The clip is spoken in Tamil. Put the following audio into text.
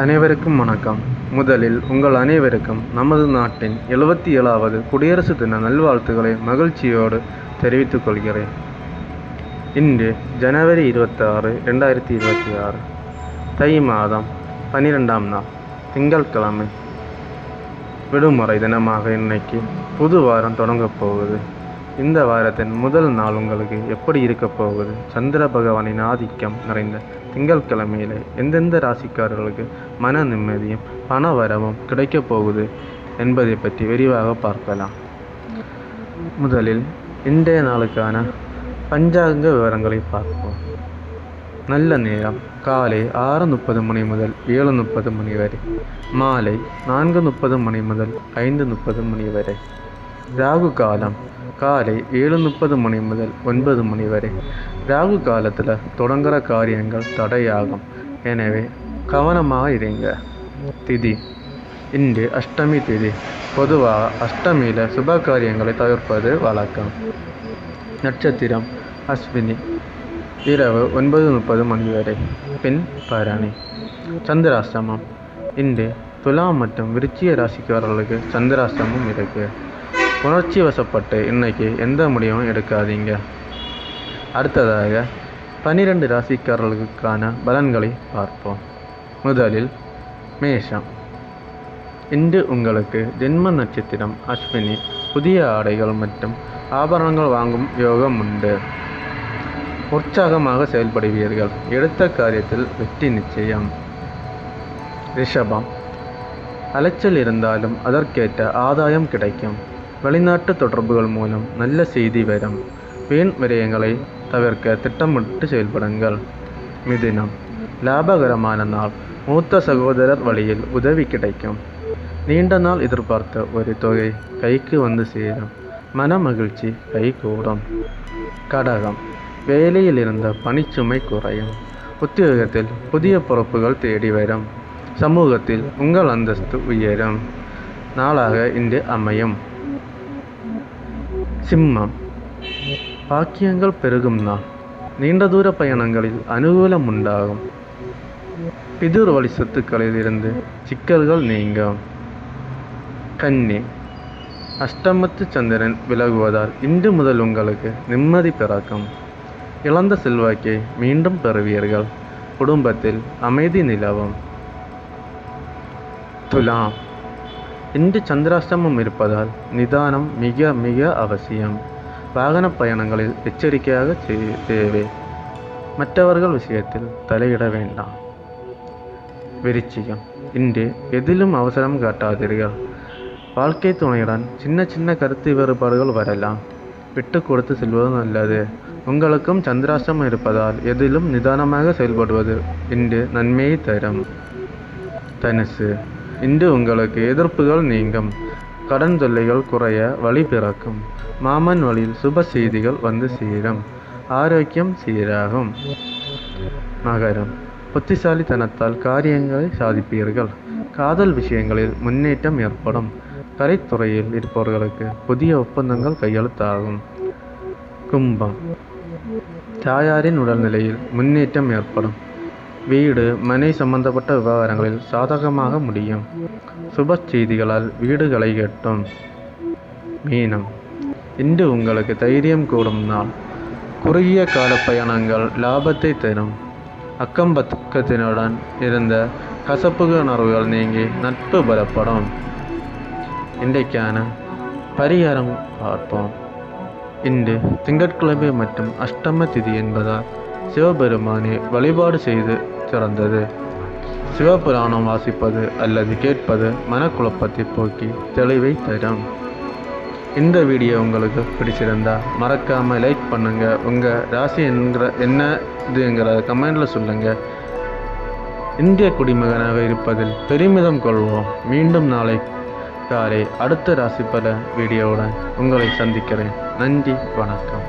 அனைவருக்கும் வணக்கம். முதலில் உங்கள் அனைவருக்கும் நமது நாட்டின் 77வது குடியரசு தின நல்வாழ்த்துக்களை மகிழ்ச்சியோடு தெரிவித்துக் கொள்கிறேன். இன்று ஜனவரி 26, 2026 தை மாதம் 12ஆம் நாள் திங்கட்கிழமை. விடுமுறை தினமாக இன்னைக்கு புது வாரம் தொடங்கப் போகுது. இந்த வாரத்தின் முதல் நாள் உங்களுக்கு எப்படி இருக்க போகுது? சந்திர பகவானின் ஆதிக்கம் நிறைந்த திங்கட்கிழமையில எந்தெந்த ராசிக்காரர்களுக்கு மன நிம்மதியும் பண வரவும் கிடைக்கப் போகுது என்பதை பற்றி விரிவாக பார்க்கலாம். முதலில் இன்றைய நாளுக்கான பஞ்சாங்க விவரங்களை பார்ப்போம். நல்ல நேரம் காலை 6:30 மணி முதல் 7:30 மணி வரை, மாலை 4:30 மணி முதல் 5:30 மணி வரை. ராகு காலம் காலை 7:30 மணி முதல் 9 மணி வரை. ராகு காலத்தில் தொடங்குற காரியங்கள் தடையாகும், எனவே கவனமாக இருங்க. திதி இன்று அஷ்டமி திதி. பொதுவாக அஷ்டமியில் சுப காரியங்களை தவிர்ப்பது வழக்கம். நட்சத்திரம் அஸ்வினி, இரவு 9:30 மணி வரை, பின் பரணி. சந்திராஷ்டமம் இன்று துலாம் மற்றும் விருச்சிக ராசிக்காரர்களுக்கு சந்திராஷ்டமம் இருக்கு. உணர்ச்சி வசப்பட்டு இன்னைக்கு எந்த முடிவும் எடுக்காதீங்க. அடுத்ததாக 12 ராசிக்காரர்களுக்கான பலன்களை பார்ப்போம். முதலில் மேஷம். இன்று உங்களுக்கு ஜென்ம நட்சத்திரம் அஸ்வினி. புதிய ஆடைகள் மற்றும் ஆபரணங்கள் வாங்கும் யோகம் உண்டு. உற்சாகமாக செயல்படுவீர்கள். எடுத்த காரியத்தில் வெற்றி நிச்சயம். ரிஷபம். அலைச்சல் இருந்தாலும் அதற்கேற்ற ஆதாயம் கிடைக்கும். வெளிநாட்டு தொடர்புகள் மூலம் நல்ல செய்தி வரும். வீண் விரயங்களை தவிர்க்க திட்டமிட்டு செயல்படுங்கள். மிதுனம். லாபகரமான நாள். மூத்த சகோதரர் வழியில் உதவி கிடைக்கும். நீண்ட நாள் எதிர்பார்த்த ஒரு தொகை கைக்கு வந்து சேரும். மன மகிழ்ச்சி கைகூடும். கடகம். வேலையில் இருந்த பணிச்சுமை குறையும். உத்தியோகத்தில் புதிய பொறுப்புகள் தேடி வரும். சமூகத்தில் உங்கள் அந்தஸ்து உயரும் நாளாக இன்று அமையும். சிம்மம். பாக்கியங்கள் பெருகும் நாள். நீண்ட தூர பயணங்களில் அனுகூலம் உண்டாகும். பிதுர் வழி சொத்துக்களில் இருந்து சிக்கல்கள் நீங்கும். கன்னி. அஷ்டமத்து சந்திரன் விலகுவதால் இன்று முதல் உங்களுக்கு நிம்மதி பிறக்கும். இழந்த செல்வாக்கை மீண்டும் பெறுவீர்கள். குடும்பத்தில் அமைதி நிலவும். துலாம். இன்று சந்திராஷ்டமம் இருப்பதால் நிதானம் மிக மிக அவசியம். வாகன பயணங்களில் எச்சரிக்கையாக தேவை. மற்றவர்கள் விஷயத்தில் தலையிட வேண்டாம். விருச்சிகம். இன்று எதிலும் அவசரம் காட்டாதீர்கள். வாழ்க்கை துணையுடன் சின்ன சின்ன கருத்து வேறுபாடுகள் வரலாம். விட்டு கொடுத்து செல்வது நல்லது. உங்களுக்கும் சந்திராஷ்டமம் இருப்பதால் எதிலும் நிதானமாக செயல்படுவது இன்று நன்மையை தரும். தனுசு. இன்று உங்களுக்கு எதிர்ப்புகள் நீங்கும். கடன் தொல்லைகள் குறைய வழி பிறக்கும். மாமன் வழியில் சுப செய்திகள் வந்து சேரும். ஆரோக்கியம் சீராகும். மகரம். புத்திசாலித்தனத்தால் காரியங்களை சாதிப்பீர்கள். காதல் விஷயங்களில் முன்னேற்றம் ஏற்படும். கலைத்துறையில் இருப்பவர்களுக்கு புதிய ஒப்பந்தங்கள் கையெழுத்தாகும். கும்பம். தாயாரின் உடல்நிலையில் முன்னேற்றம் ஏற்படும். வீடு மனை சம்பந்தப்பட்ட விவகாரங்களில் சாதகமாக முடியும். சுப செய்திகளால் வீடுகளை கட்டும். மீனம். இன்று உங்களுக்கு தைரியம் கூடும் நாள். குறுகிய கால பயணங்கள் லாபத்தை தரும். அக்கம் பக்கத்தினுடன் இருந்த கசப்பு உணர்வுகள் நீங்கி நட்பு பலப்படும். இன்றைக்கான பரிகாரம் பார்ப்போம். இன்று திங்கட்கிழமை மற்றும் அஷ்டம திதி என்பதால் சிவபெருமானை வழிபாடு செய்து சிறந்தது. சிவபுராணம் வாசிப்பது அல்லது கேட்பது மனக்குழப்பத்தை போக்கி தெளிவை தரும். இந்த வீடியோ உங்களுக்கு பிடிச்சிருந்தா மறக்காம லைக் பண்ணுங்க. உங்க ராசி என்னதுங்கிற கமெண்ட்ல சொல்லுங்க. இந்திய குடிமகனாக இருப்பதில் பெருமிதம் கொள்வோம். மீண்டும் நாளை காலை அடுத்த ராசி பல வீடியோவுடன் உங்களை சந்திக்கிறேன். நன்றி, வணக்கம்.